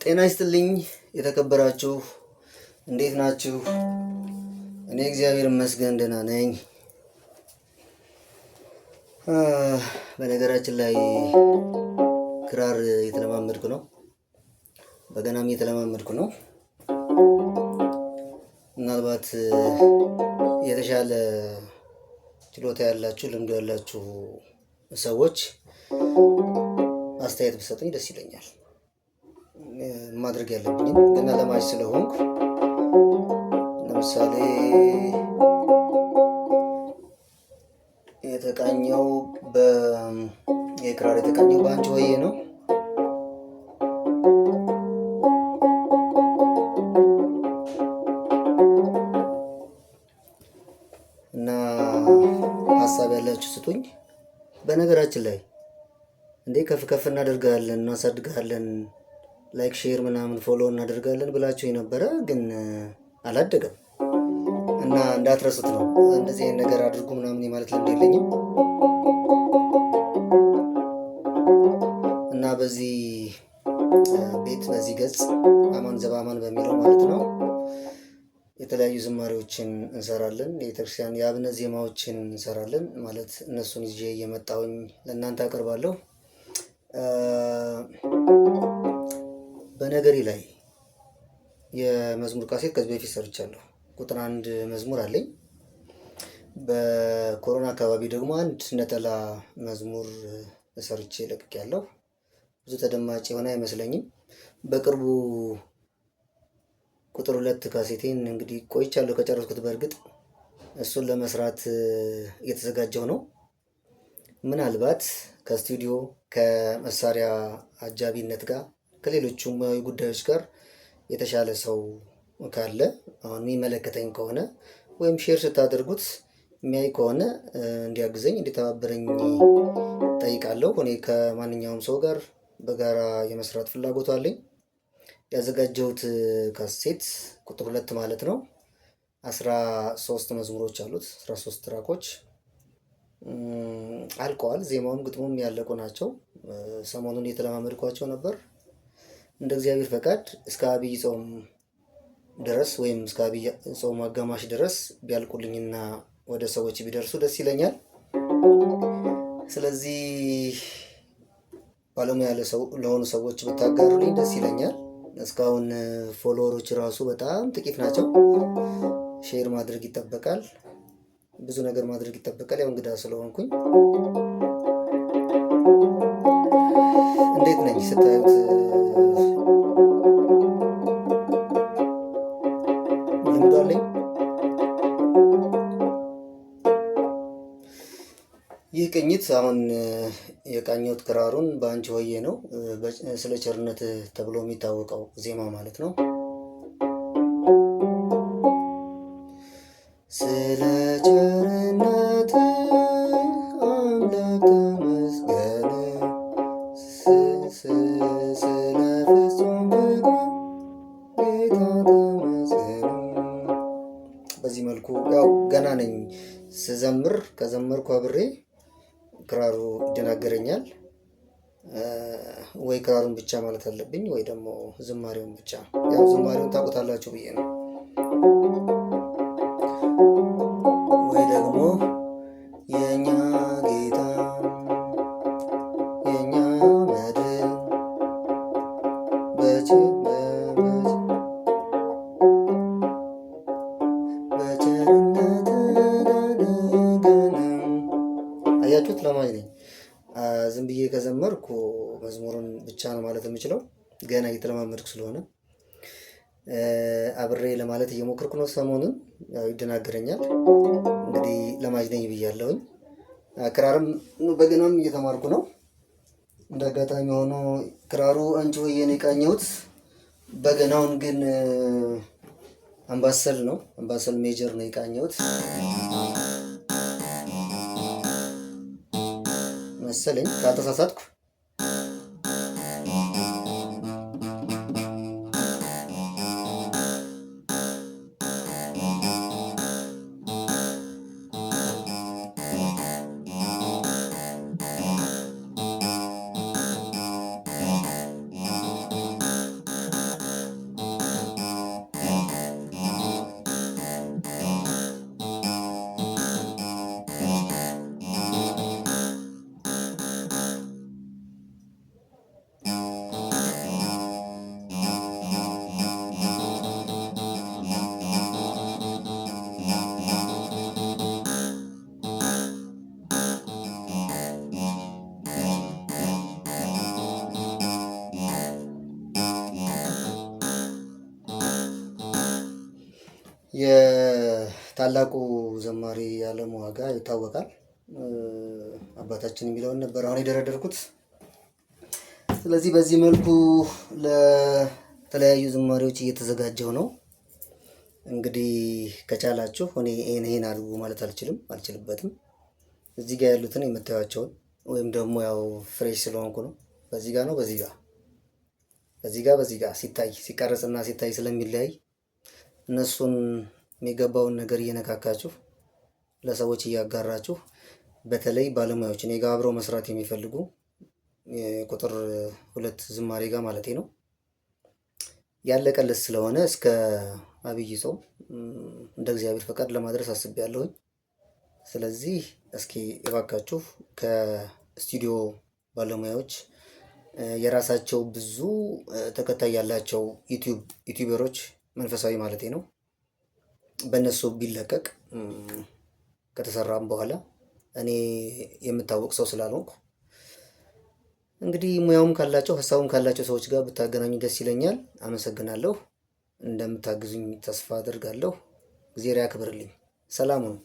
ጤና ይስጥልኝ የተከበራችሁ እንዴት ናችሁ? እኔ እግዚአብሔር ይመስገን ደህና ነኝ። በነገራችን ላይ ክራር እየተለማመድኩ ነው። በገናም እየተለማመድኩ ነው። ምናልባት የተሻለ ችሎታ ያላችሁ ልምዱ ያላችሁ ሰዎች አስተያየት ብትሰጡኝ ደስ ይለኛል። ማድረግ ያለብኝም ገና ለማች ስለሆንኩ ለምሳሌ የተቃኘው የክራር የተቃኘው በአንቺ ሆዬ ነው። እና ሀሳብ ያላችሁ ስጡኝ። በነገራችን ላይ እንዴ ከፍ እናደርጋለን እናሳድጋለን ላይክ ሼር ምናምን ፎሎ እናደርጋለን ብላችሁ የነበረ ግን አላደገም እና እንዳትረሱት ነው። እንደዚህ አይነት ነገር አድርጉ ምናምን ማለት ልምድ የለኝም እና በዚህ ቤት በዚህ ገጽ አማን ዘበአማን በሚለው ማለት ነው የተለያዩ ዝማሬዎችን እንሰራለን። የቤተክርስቲያን የአብነት ዜማዎችን እንሰራለን ማለት እነሱን ይዤ እየመጣሁኝ ለእናንተ አቀርባለሁ። በነገሬ ላይ የመዝሙር ካሴት ከዚህ በፊት ሰርቻለሁ። ቁጥር 1 መዝሙር አለኝ። በኮሮና አካባቢ ደግሞ አንድ ነጠላ መዝሙር ሰርቼ ለቅቄያለሁ። ብዙ ተደማጭ የሆነ አይመስለኝም። በቅርቡ ቁጥር 2 ካሴቴን እንግዲህ ቆይቻለሁ ከጨረስኩት። በእርግጥ እሱን ለመስራት እየተዘጋጀሁ ነው። ምናልባት ከስቱዲዮ ከመሳሪያ አጃቢነት ጋር ከሌሎቹም ሙያዊ ጉዳዮች ጋር የተሻለ ሰው ካለ አሁን የሚመለከተኝ ከሆነ ወይም ሼር ስታደርጉት የሚያይ ከሆነ እንዲያግዘኝ እንዲተባበረኝ ጠይቃለሁ። እኔ ከማንኛውም ሰው ጋር በጋራ የመስራት ፍላጎቱ አለኝ። ያዘጋጀሁት ካሴት ቁጥር 2 ማለት ነው 13 መዝሙሮች አሉት። 13 ትራኮች አልቀዋል። ዜማውም ግጥሙም ያለቁ ናቸው። ሰሞኑን እየተለማመድኳቸው ነበር። እንደ እግዚአብሔር ፈቃድ እስከ አብይ ጾም ድረስ ወይም እስከ አብይ ጾም አጋማሽ ድረስ ቢያልቁልኝና ወደ ሰዎች ቢደርሱ ደስ ይለኛል። ስለዚህ ባለሙያ ለሆኑ ሰዎች ብታጋሩልኝ ደስ ይለኛል። እስካሁን ፎሎወሮች ራሱ በጣም ጥቂት ናቸው። ሼር ማድረግ ይጠበቃል። ብዙ ነገር ማድረግ ይጠበቃል። ያው እንግዳ ስለሆንኩኝ እንዴት ነኝ ስታዩት? ልምዱ አለኝ። ይህ ቅኝት አሁን የቃኘሁት ክራሩን በአንቺ ሆዬ ነው። ስለ ቸርነት ተብሎ የሚታወቀው ዜማ ማለት ነው። ስለ ቸርነት አምላክ ተመስገን፣ ስለ ፍጹም ፍቅሩ ጌታ ተመስገን። በዚህ መልኩ ያው ገና ነኝ ስዘምር። ከዘመርኩ አብሬ ክራሩ ይደናገረኛል። ወይ ክራሩን ብቻ ማለት አለብኝ ወይ ደግሞ ዝማሬውን ብቻ። ያው ዝማሬውን ታውቁታላችሁ ብዬ ነው። ወይ ደግሞ የኛ ጌታ የኛ መድን በቸርነት ዳነገን። አያችሁት? ለማኝ ነኝ። ዝም ብዬ ከዘመርኩ መዝሙሩን ብቻ ነው ማለት የምችለው። ገና እየተለማመድኩ ስለሆነ አብሬ ለማለት እየሞከርኩ ነው። ሰሞኑን ያው ይደናገረኛል። እንግዲህ ለማጅ ነኝ ብያለሁኝ። ክራርም በገናም እየተማርኩ ነው። እንደ አጋጣሚ ሆኖ ክራሩ አንቺ ሆዬ ነው የቃኘሁት። በገናውን ግን አምባሰል ነው፣ አምባሰል ሜጀር ነው የቃኘሁት መሰለኝ ካልተሳሳትኩ። የታላቁ ዘማሪ አለሙ ዋጋ ይታወቃል። አባታችን የሚለውን ነበር አሁን የደረደርኩት። ስለዚህ በዚህ መልኩ ለተለያዩ ዝማሬዎች እየተዘጋጀው ነው። እንግዲህ ከቻላችሁ እኔ ይሄን አድርጉ ማለት አልችልበትም። እዚህ ጋር ያሉትን የምታዩቸውን ወይም ደግሞ ያው ፍሬሽ ስለሆንኩ ነው። በዚህ ጋር ነው፣ በዚህ ጋር ሲታይ ሲቀረጽና ሲታይ ስለሚለያይ እነሱን የሚገባውን ነገር እየነካካችሁ ለሰዎች እያጋራችሁ፣ በተለይ ባለሙያዎች እኔ ጋር አብረው መስራት የሚፈልጉ ቁጥር 2 ዝማሬ ጋር ማለቴ ነው ያለቀለት ስለሆነ እስከ አብይ ጾም እንደ እግዚአብሔር ፈቃድ ለማድረስ አስቤያለሁኝ። ስለዚህ እስኪ እባካችሁ ከስቱዲዮ ባለሙያዎች የራሳቸው ብዙ ተከታይ ያላቸው ዩቲዩበሮች መንፈሳዊ ማለቴ ነው በእነሱ ቢለቀቅ ከተሰራም በኋላ እኔ የምታወቅ ሰው ስላልሆንኩ እንግዲህ ሙያውም ካላቸው ሀሳቡም ካላቸው ሰዎች ጋር ብታገናኙ ደስ ይለኛል። አመሰግናለሁ። እንደምታግዙኝ ተስፋ አድርጋለሁ። እግዚአብሔር ያክብርልኝ። ሰላም ሁኑ።